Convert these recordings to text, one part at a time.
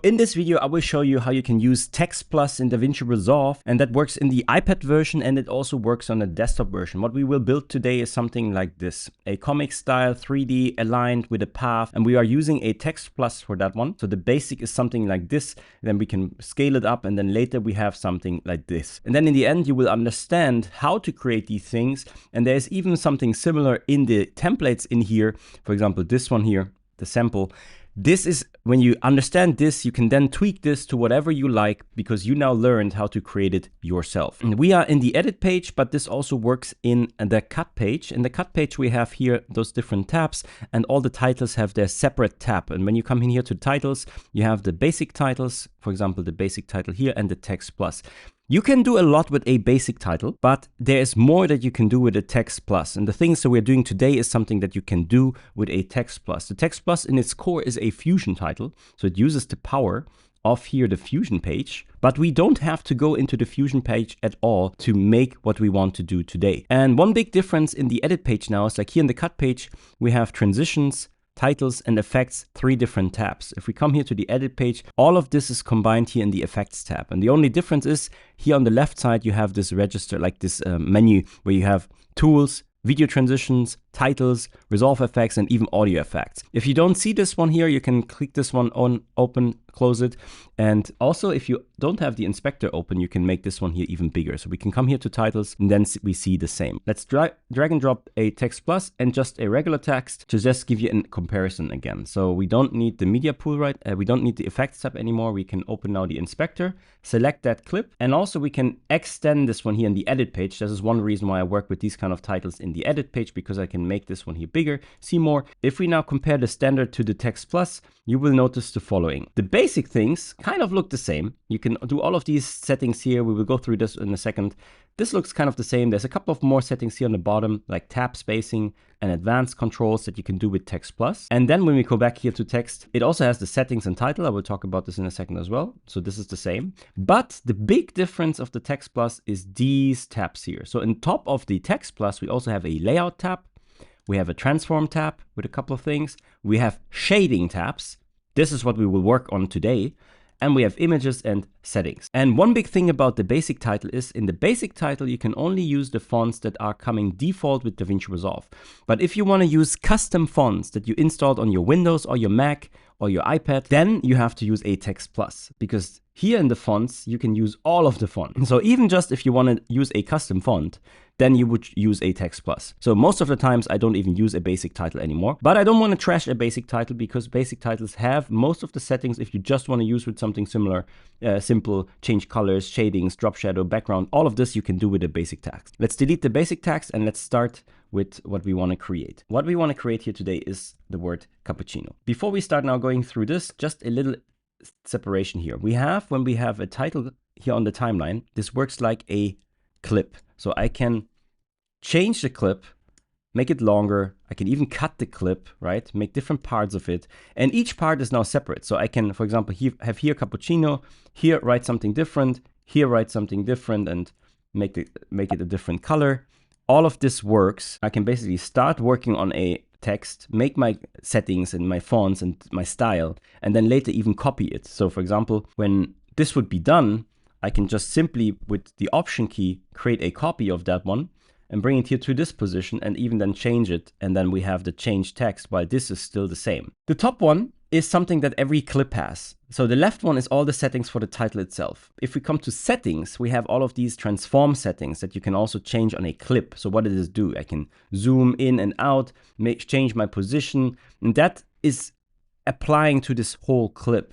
In this video, I will show you how you can use Text Plus in DaVinci Resolve, and that works in the iPad version and it also works on the desktop version. What we will build today is something like this, a comic style 3D aligned with a path, and we are using a Text Plus for that one. So the basic is something like this, then we can scale it up, and then later we have something like this. And then in the end, you will understand how to create these things, and there's even something similar in the templates in here. For example, this one here, the sample. This is when you understand this, you can then tweak this to whatever you like because you now learned how to create it yourself. And we are in the edit page, but this also works in the cut page. In the cut page, we have here those different tabs, and all the titles have their separate tab. And when you come in here to titles, you have the basic titles, for example, the basic title here and the Text Plus. You can do a lot with a basic title, but there is more that you can do with a Text Plus. And the things that we're doing today is something that you can do with a Text Plus. The Text Plus in its core is a Fusion title, so it uses the power of here the Fusion page, but we don't have to go into the Fusion page at all to make what we want to do today. And one big difference in the edit page now is like here in the cut page, we have transitions, titles and effects, 3 different tabs. If we come here to the edit page, all of this is combined here in the effects tab. And the only difference is here on the left side, you have this register, like this menu where you have tools, video transitions, titles, resolve effects, and even audio effects. If you don't see this one here, you can click this one on, open, close it. And also if you don't have the inspector open, you can make this one here even bigger. So we can come here to titles and then we see the same. Let's drag and drop a Text Plus and just a regular text to just give you a comparison again. So we don't need the media pool, right? We don't need the effects tab anymore. We can open now the inspector, select that clip, and also we can extend this one here in the edit page. This is one reason why I work with these kind of titles in the edit page, because I can make this one here bigger, see more. If we now compare the standard to the Text Plus, you will notice the following. The basic things kind of look the same. You can do all of these settings here. We will go through this in a second. This looks kind of the same. There's a couple of more settings here on the bottom, like tab spacing and advanced controls that you can do with Text Plus. And then when we go back here to text, it also has the settings and title. I will talk about this in a second as well. So this is the same. But the big difference of the Text Plus is these tabs here. So on top of the Text Plus, we also have a layout tab. We have a transform tab with a couple of things. We have shading tabs. This is what we will work on today. And we have images and settings. And one big thing about the basic title is in the basic title, you can only use the fonts that are coming default with DaVinci Resolve. But if you want to use custom fonts that you installed on your Windows or your Mac or your iPad, then you have to use a Text Plus, because here in the fonts, you can use all of the fonts. So even just if you want to use a custom font, then you would use a Text Plus. So most of the times I don't even use a basic title anymore, but I don't want to trash a basic title because basic titles have most of the settings if you just want to use with something similar, simple, change colors, shadings, drop shadow, background, all of this you can do with a basic text. Let's delete the basic text and let's start with what we want to create. What we want to create here today is the word cappuccino. Before we start now going through this, just a little separation here. When we have a title here on the timeline, this works like a clip. So I can change the clip, make it longer. I can even cut the clip, right? Make different parts of it. And each part is now separate. So I can, for example, have here cappuccino, here write something different, here write something different, and make it a different color. All of this works. I can basically start working on a text, make my settings and my fonts and my style, and then later even copy it. So for example, when this would be done, I can just simply with the Option key create a copy of that one and bring it here to this position and even then change it. And then we have the change text while this is still the same. The top one is something that every clip has. So the left one is all the settings for the title itself. If we come to settings, we have all of these transform settings that you can also change on a clip. So what does this do? I can zoom in and out, change my position, and that is applying to this whole clip.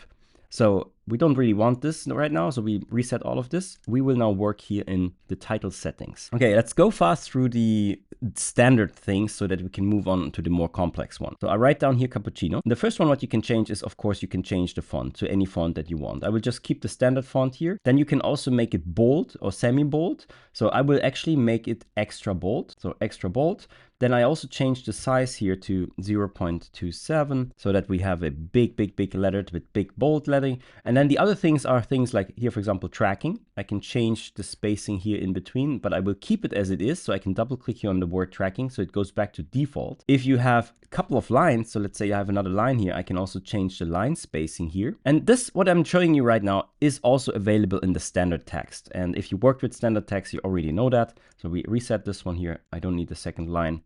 So we don't really want this right now, so we reset all of this. We will now work here in the title settings. Okay, let's go fast through the standard things so that we can move on to the more complex one. So I write down here cappuccino. The first one, what you can change is, of course, you can change the font to any font that you want. I will just keep the standard font here. Then you can also make it bold or semi-bold. So I will actually make it extra bold. So extra bold. Then I also changed the size here to 0.27 so that we have a big letter with big bold lettering. And then the other things are things like here, for example, tracking. I can change the spacing here in between, but I will keep it as it is. So I can double click here on the word tracking. So it goes back to default. If you have a couple of lines, so let's say I have another line here, I can also change the line spacing here. And this, what I'm showing you right now, is also available in the standard text. And if you worked with standard text, you already know that. So we reset this one here. I don't need the second line.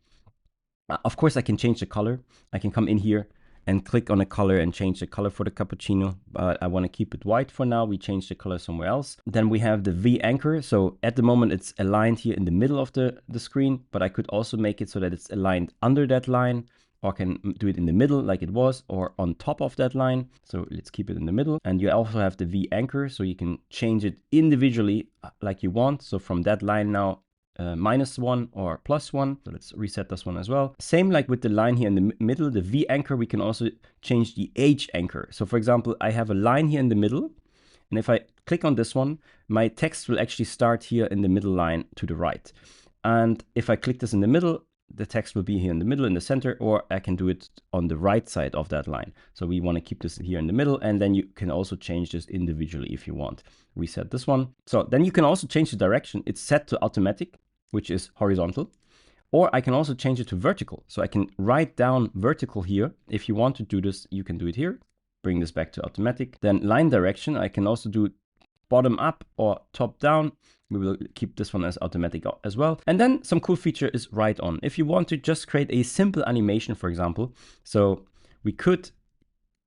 Of course, I can change the color. I can come in here and click on a color and change the color for the cappuccino, but I want to keep it white for now. We change the color somewhere else. Then we have the V anchor. So at the moment it's aligned here in the middle of the screen, but I could also make it so that it's aligned under that line, or can do it in the middle like it was, or on top of that line. So let's keep it in the middle. And you also have the V anchor, so you can change it individually like you want. So from that line now, -1 or +1. So let's reset this one as well. Same like with the line here in the middle, the V anchor, we can also change the H anchor. So for example, I have a line here in the middle, and if I click on this one, my text will actually start here in the middle line to the right. And if I click this in the middle, the text will be here in the middle, in the center, or I can do it on the right side of that line. So we want to keep this here in the middle, and then you can also change this individually if you want. Reset this one. So then you can also change the direction. It's set to automatic, which is horizontal, or I can also change it to vertical. So I can write down vertical here. If you want to do this, you can do it here. Bring this back to automatic. Then line direction, I can also do bottom up or top down. We will keep this one as automatic as well. And then some cool feature is write on. If you want to just create a simple animation, for example, so we could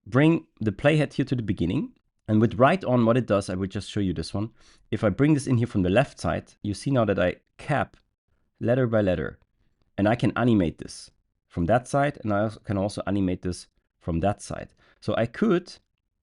bring the playhead here to the beginning. And with write on, what it does, I will just show you this one. If I bring this in here from the left side, you see now that I cap letter by letter, and I can animate this from that side, and I can also animate this from that side. So I could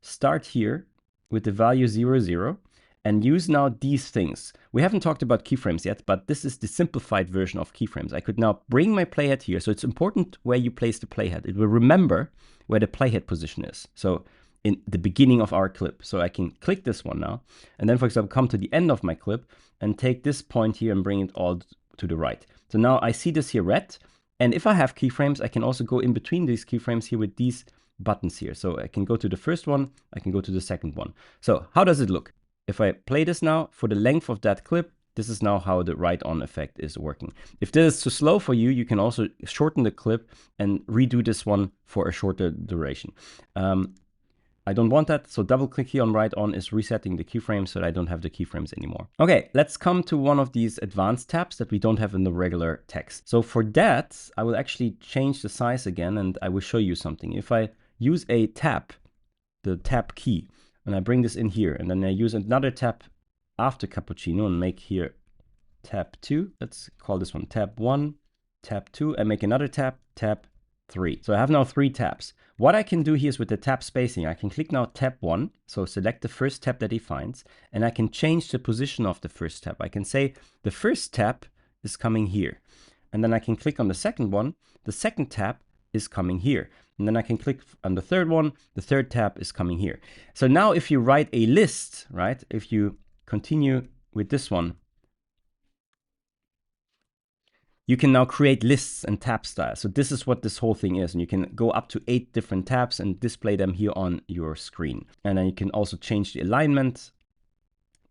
start here with the value 0, 0, and use now these things. We haven't talked about keyframes yet, but this is the simplified version of keyframes. I could now bring my playhead here. So it's important where you place the playhead. It will remember where the playhead position is. So in the beginning of our clip. So I can click this one now, and then for example, come to the end of my clip and take this point here and bring it all to the right. So now I see this here red. And if I have keyframes, I can also go in between these keyframes here with these buttons here. So I can go to the first one, I can go to the second one. So how does it look? If I play this now for the length of that clip, this is now how the write on effect is working. If this is too slow for you, you can also shorten the clip and redo this one for a shorter duration. I don't want that, so double click here on write on is resetting the keyframes so that I don't have the keyframes anymore. Okay, let's come to one of these advanced tabs that we don't have in the regular text. So for that, I will actually change the size again, and I will show you something. If I use a tab, the tab key, and I bring this in here, and then I use another tab after cappuccino and make here tab 2. Let's call this one tab 1, tab 2, and make another tab, tab 3. So I have now 3 tabs. What I can do here is with the tab spacing, I can click now tab 1, so select the first tab that he finds, and I can change the position of the first tab. I can say the first tab is coming here, and then I can click on the second one, the second tab is coming here, and then I can click on the third one, the third tab is coming here. So now if you write a list, right, if you continue with this one, you can now create lists and tab styles. So this is what this whole thing is. And you can go up to 8 different tabs and display them here on your screen. And then you can also change the alignment.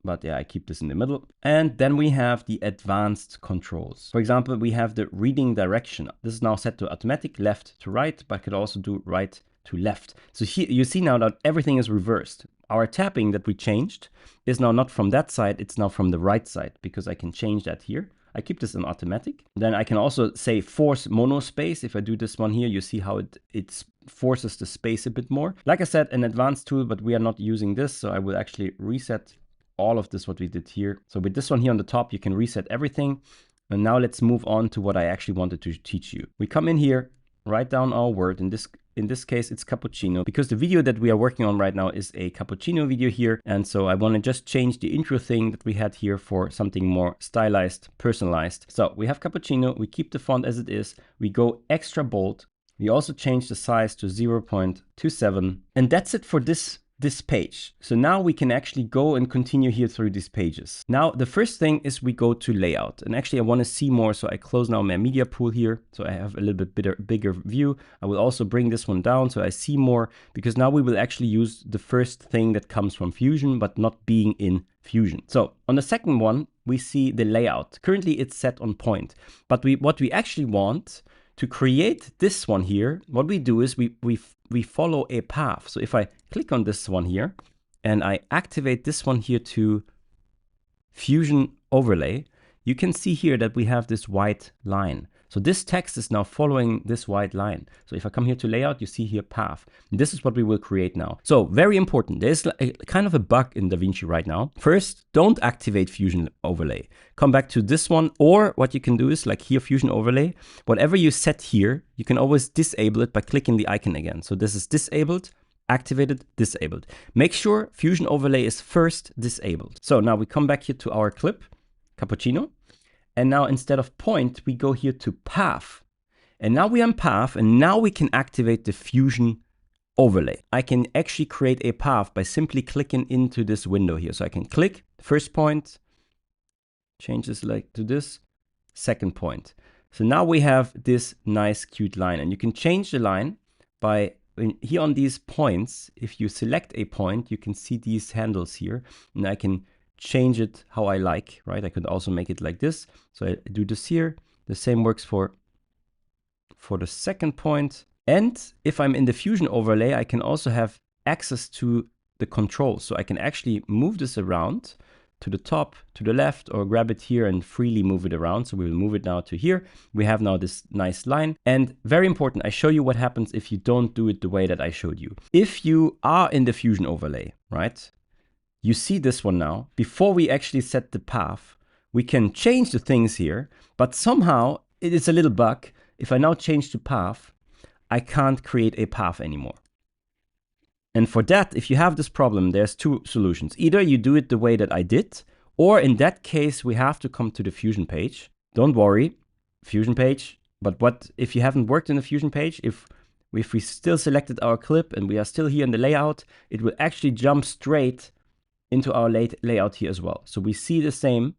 But yeah, I keep this in the middle. And then we have the advanced controls. For example, we have the reading direction. This is now set to automatic, left to right, but I could also do right to left. So here you see now that everything is reversed. Our tapping that we changed is now not from that side, it's now from the right side, because I can change that here. I keep this in automatic. Then I can also say force monospace. If I do this one here, you see how it forces the space a bit more. Like I said, an advanced tool, but we are not using this. So I will actually reset all of this, what we did here. So with this one here on the top, you can reset everything. And now let's move on to what I actually wanted to teach you. We come in here, write down our word. In this case, it's cappuccino, because the video that we are working on right now is a cappuccino video here. And so I want to just change the intro thing that we had here for something more stylized, personalized. So we have cappuccino, we keep the font as it is, we go extra bold. We also change the size to 0.27. And that's it for this this page. So now we can actually go and continue here through these pages. Now, the first thing is we go to layout. And actually I want to see more. So I close now my media pool here. So I have a little bit bigger view. I will also bring this one down so I see more, because now we will actually use the first thing that comes from Fusion, but not being in Fusion. So on the second one, we see the layout. Currently it's set on point, but what we actually want to create this one here, what we do is we follow a path. So if I click on this one here and I activate this one here to Fusion Overlay, you can see here that we have this white line. So this text is now following this white line. So if I come here to layout, you see here path. This is what we will create now. So very important. There's a kind of a bug in DaVinci right now. First, don't activate Fusion Overlay. Come back to this one, or what you can do is like here, Fusion Overlay. Whatever you set here, you can always disable it by clicking the icon again. So this is disabled, activated, disabled. Make sure Fusion Overlay is first disabled. So now we come back here to our clip, Cappuccino. And now instead of point, we go here to path. And now we are in path, and now we can activate the Fusion Overlay. I can actually create a path by simply clicking into this window here. So I can click first point, change this like to this, second point. So now we have this nice cute line, and you can change the line by here on these points. If you select a point, you can see these handles here, and I can change it how I like, right? I could also make it like this. So I do this here. The same works for the second point. And if I'm in the Fusion Overlay, I can also have access to the controls. So I can actually move this around to the top, to the left, or grab it here and freely move it around. So we will move it now to here. We have now this nice line. And very important, I show you what happens if you don't do it the way that I showed you. If you are in the Fusion Overlay, right? You see this one now. Before we actually set the path, we can change the things here, but somehow it is a little bug. If I now change to path, I can't create a path anymore. And for that, if you have this problem, there's two solutions. Either you do it the way that I did, or in that case, we have to come to the Fusion page. Don't worry, Fusion page. But what if you haven't worked in the Fusion page? If we still selected our clip and we are still here in the layout, it will actually jump straight into our layout here as well. So we see the same.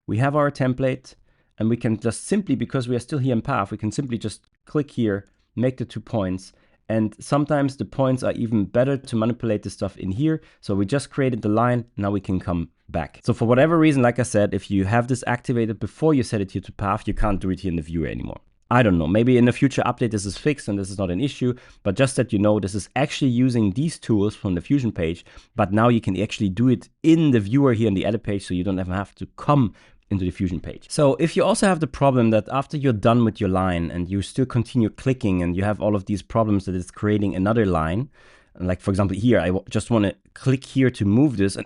We have our template, and we can just simply, because we are still here in path, we can simply just click here, make the 2 points. And sometimes the points are even better to manipulate the stuff in here. So we just created the line. Now we can come back. So for whatever reason, like I said, if you have this activated before you set it here to path, you can't do it here in the viewer anymore. I don't know, maybe in a future update this is fixed and this is not an issue, but just that you know, this is actually using these tools from the Fusion page, but now you can actually do it in the viewer here in the edit page, so you don't even have to come into the Fusion page. So if you also have the problem that after you're done with your line and you still continue clicking and you have all of these problems that it's creating another line, like for example here, I just want to click here to move this and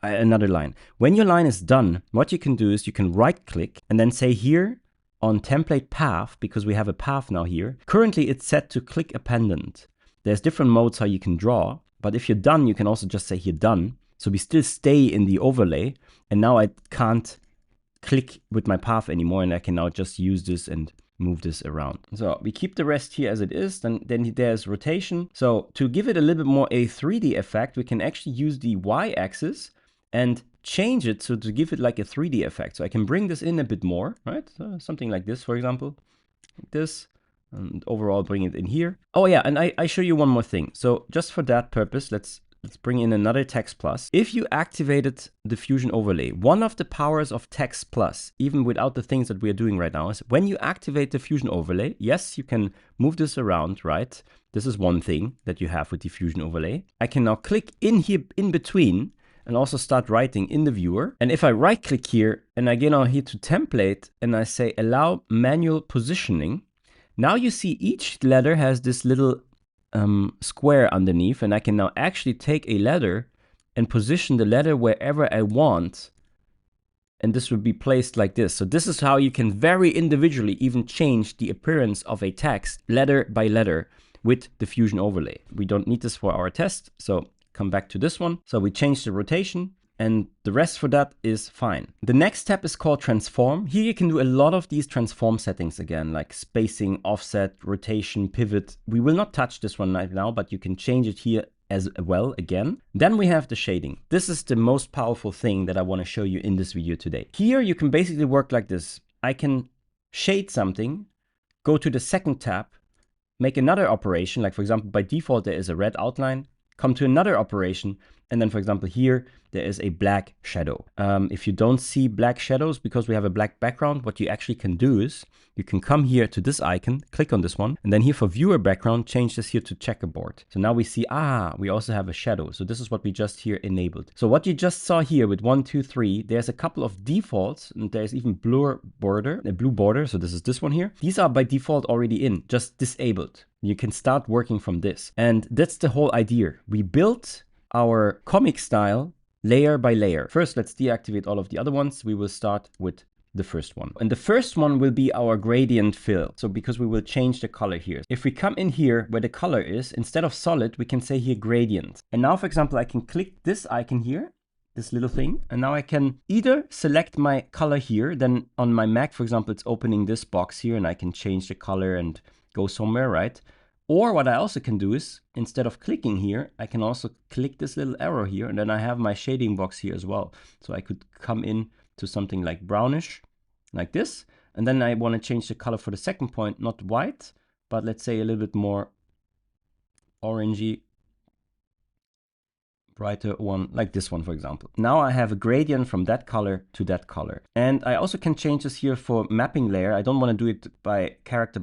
another line. When your line is done, what you can do is you can right click and then say here, on template path, because we have a path now here. Currently it's set to click appendant. There's different modes how you can draw, but if you're done, you can also just say here done. So we still stay in the overlay, and now I can't click with my path anymore, and I can now just use this and move this around. So we keep the rest here as it is, then there's rotation. So to give it a little bit more a 3D effect, we can actually use the Y-axis and change it so to give it like a 3D effect. So I can bring this in a bit more, right? So something like this, for example, like this, and overall bring it in here. Oh yeah, and I show you one more thing. So just for that purpose, let's bring in another Text Plus. If you activated the Fusion Overlay, one of the powers of Text Plus, even without the things that we are doing right now, is when you activate the Fusion Overlay, yes, you can move this around, right? This is one thing that you have with the Fusion Overlay. I can now click in here in between and also start writing in the viewer. And if I right click here and I get now here to template and I say allow manual positioning, now you see each letter has this little square underneath, and I can now actually take a letter and position the letter wherever I want. And this would be placed like this. So this is how you can very individually even change the appearance of a text letter by letter with the Fusion Overlay. We don't need this for our test, so come back to this one. So we change the rotation, and the rest for that is fine. The next step is called transform. Here you can do a lot of these transform settings again, like spacing, offset, rotation, pivot. We will not touch this one right now, but you can change it here as well again. Then we have the shading. This is the most powerful thing that I want to show you in this video today. Here you can basically work like this. I can shade something, go to the second tab, make another operation, like for example, by default, there is a red outline, come to another operation, and then for example, here, there is a black shadow. If you don't see black shadows because we have a black background, what you actually can do is you can come here to this icon, click on this one, and then here for viewer background, change this here to checkerboard. So now we see, we also have a shadow. So this is what we just here enabled. So what you just saw here with 1, 2, 3, there's a couple of defaults, and there's even blue border. So this is this one here. These are by default already in, just disabled. You can start working from this. And that's the whole idea. We built our comic style layer by layer. First, let's deactivate all of the other ones. We will start with the first one. And the first one will be our gradient fill. So because we will change the color here. If we come in here where the color is, instead of solid, we can say here gradient. And now, for example, I can click this icon here, this little thing. And now I can either select my color here, then on my Mac, for example, it's opening this box here and I can change the color and go somewhere, right? Or what I also can do is, instead of clicking here, I can also click this little arrow here, and then I have my shading box here as well. So I could come in to something like brownish, like this. And then I want to change the color for the second point, not white, but let's say a little bit more orangey, brighter one, like this one, for example. Now I have a gradient from that color to that color. And I also can change this here for mapping layer. I don't want to do it by character.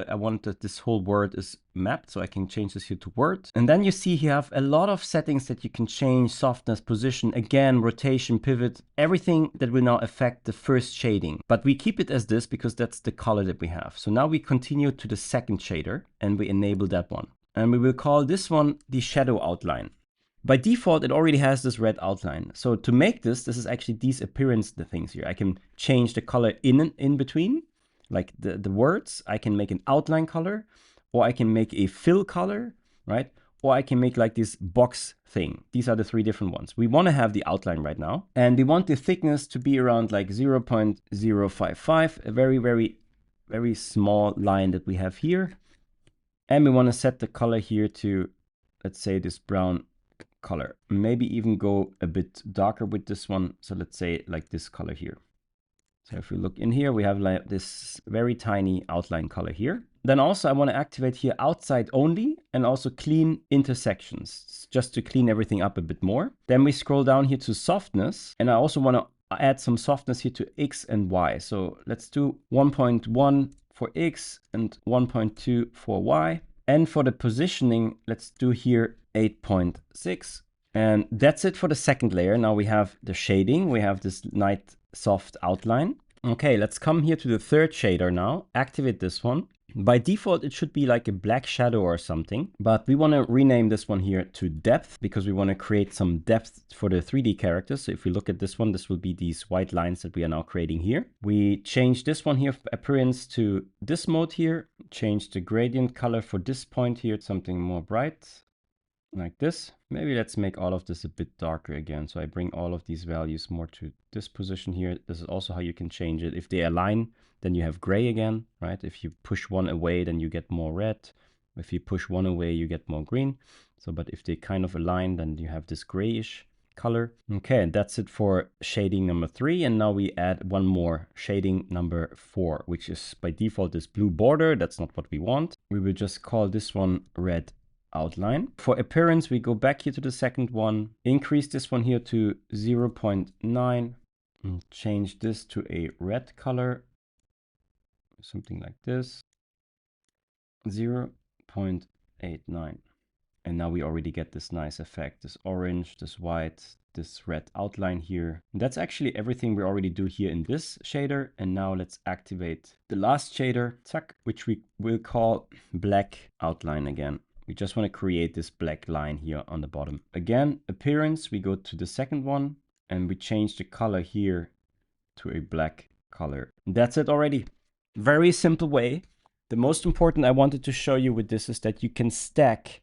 I want that this whole word is mapped, so I can change this here to word. And then you see you have a lot of settings that you can change: softness, position, again, rotation, pivot, everything that will now affect the first shading. But we keep it as this because that's the color that we have. So now we continue to the second shader and we enable that one. And we will call this one the shadow outline. By default, it already has this red outline. So to make this is actually these appearance, the things here. I can change the color in between, like the words. I can make an outline color, or I can make a fill color, right? Or I can make like this box thing. These are the three different ones. We want to have the outline right now. And we want the thickness to be around like 0.055, a very, very, very small line that we have here. And we want to set the color here to, let's say, this brown color. Maybe even go a bit darker with this one. So let's say like this color here. So if we look in here, we have like this very tiny outline color here. Then also I want to activate here outside only and also clean intersections, just to clean everything up a bit more. Then we scroll down here to softness, and I also want to add some softness here to X and Y. So let's do 1.1 for X and 1.2 for Y. And for the positioning, let's do here 8.6. And that's it for the second layer. Now we have the shading. We have this nice soft outline. Okay, let's come here to the third shader now. Activate this one. By default, it should be like a black shadow or something, but we want to rename this one here to depth because we want to create some depth for the 3D characters. So if we look at this one, this will be these white lines that we are now creating here. We change this one here, appearance, to this mode here. Change the gradient color for this point here to something more bright, like this. Maybe let's make all of this a bit darker again. So I bring all of these values more to this position here. This is also how you can change it. If they align, then you have gray again, right? If you push one away, then you get more red. If you push one away, you get more green. So, but if they kind of align, then you have this grayish color. Okay, and that's it for shading number 3. And now we add one more, shading number 4, which is by default this blue border. That's not what we want. We will just call this one red outline. For appearance, we go back here to the second one, increase this one here to 0.9, and change this to a red color, something like this, 0.89. And now we already get this nice effect, this orange, this white, this red outline here. And that's actually everything we already do here in this shader. And now let's activate the last shader, which we will call black outline again. We just want to create this black line here on the bottom. Again, appearance, we go to the second one and we change the color here to a black color. And that's it already. Very simple way. The most important I wanted to show you with this is that you can stack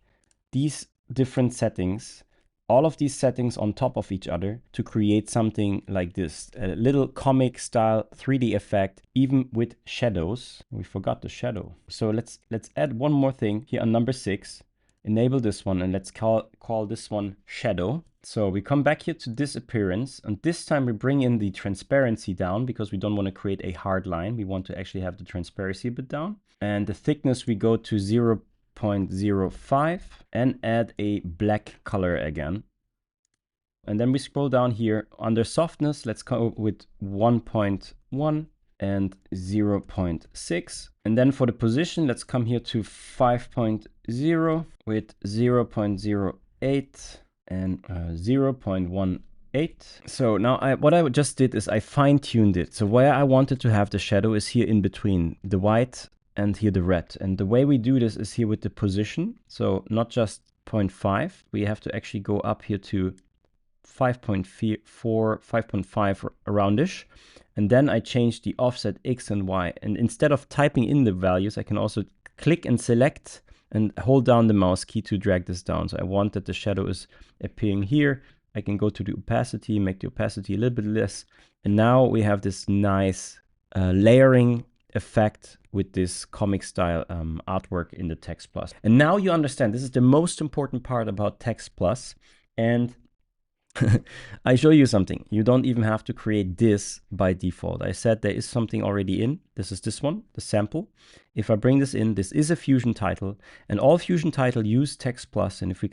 these different settings, all of these settings on top of each other to create something like this, a little comic style 3D effect, even with shadows. We forgot the shadow. So let's add one more thing here on number 6. enable this one, and let's call this one shadow. So we come back here to this appearance, and this time we bring in the transparency down because we don't want to create a hard line. We want to actually have the transparency a bit down. And the thickness we go to 0.05 and add a black color again. And then we scroll down here under softness. Let's go with 1.1 and 0.6. And then for the position, let's come here to 5.0 with 0.08 and 0.18. So now what I just did is I fine-tuned it. So where I wanted to have the shadow is here in between the white and here the red. And the way we do this is here with the position. So not just 0.5, we have to actually go up here to 5.4, 5.5 aroundish. And then I change the offset X and Y. And instead of typing in the values, I can also click and select and hold down the mouse key to drag this down. So I want that the shadow is appearing here. I can go to the opacity, make the opacity a little bit less. And now we have this nice layering effect with this comic style artwork in the Text Plus. And now you understand, this is the most important part about Text Plus. And I show you something. You don't even have to create this by default. I said there is something already in. This is this one, the sample. If I bring this in, this is a Fusion title, and all Fusion title use Text Plus. And if we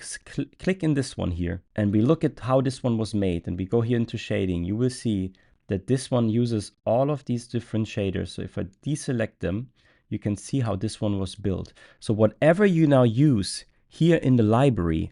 click in this one here and we look at how this one was made and we go here into shading, you will see that this one uses all of these different shaders. So if I deselect them, you can see how this one was built. So whatever you now use here in the library,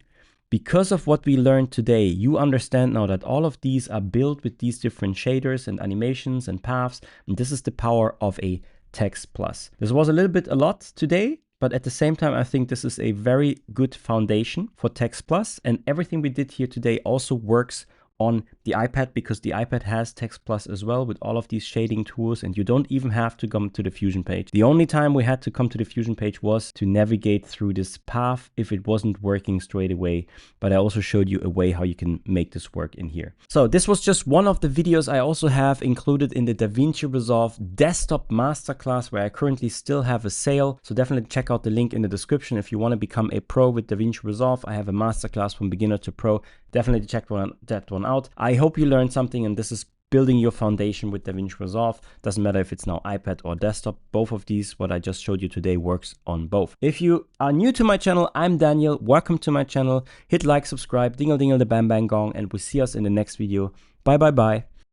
because of what we learned today, you understand now that all of these are built with these different shaders and animations and paths. And this is the power of a Text Plus. This was a lot today, but at the same time, I think this is a very good foundation for Text Plus. And everything we did here today also works on the iPad because the iPad has Text Plus as well with all of these shading tools, and you don't even have to come to the Fusion page. The only time we had to come to the Fusion page was to navigate through this path if it wasn't working straight away, but I also showed you a way how you can make this work in here. So this was just one of the videos I also have included in the DaVinci Resolve Desktop Masterclass, where I currently still have a sale. So definitely check out the link in the description if you want to become a pro with DaVinci Resolve. I have a masterclass from beginner to pro. Definitely check that one out. I hope you learned something, and this is building your foundation with DaVinci Resolve. Doesn't matter if it's now iPad or desktop. Both of these, what I just showed you today, works on both. If you are new to my channel, I'm Daniel. Welcome to my channel. Hit like, subscribe, dingle dingle the bang bang gong, and we'll see us in the next video. Bye bye bye.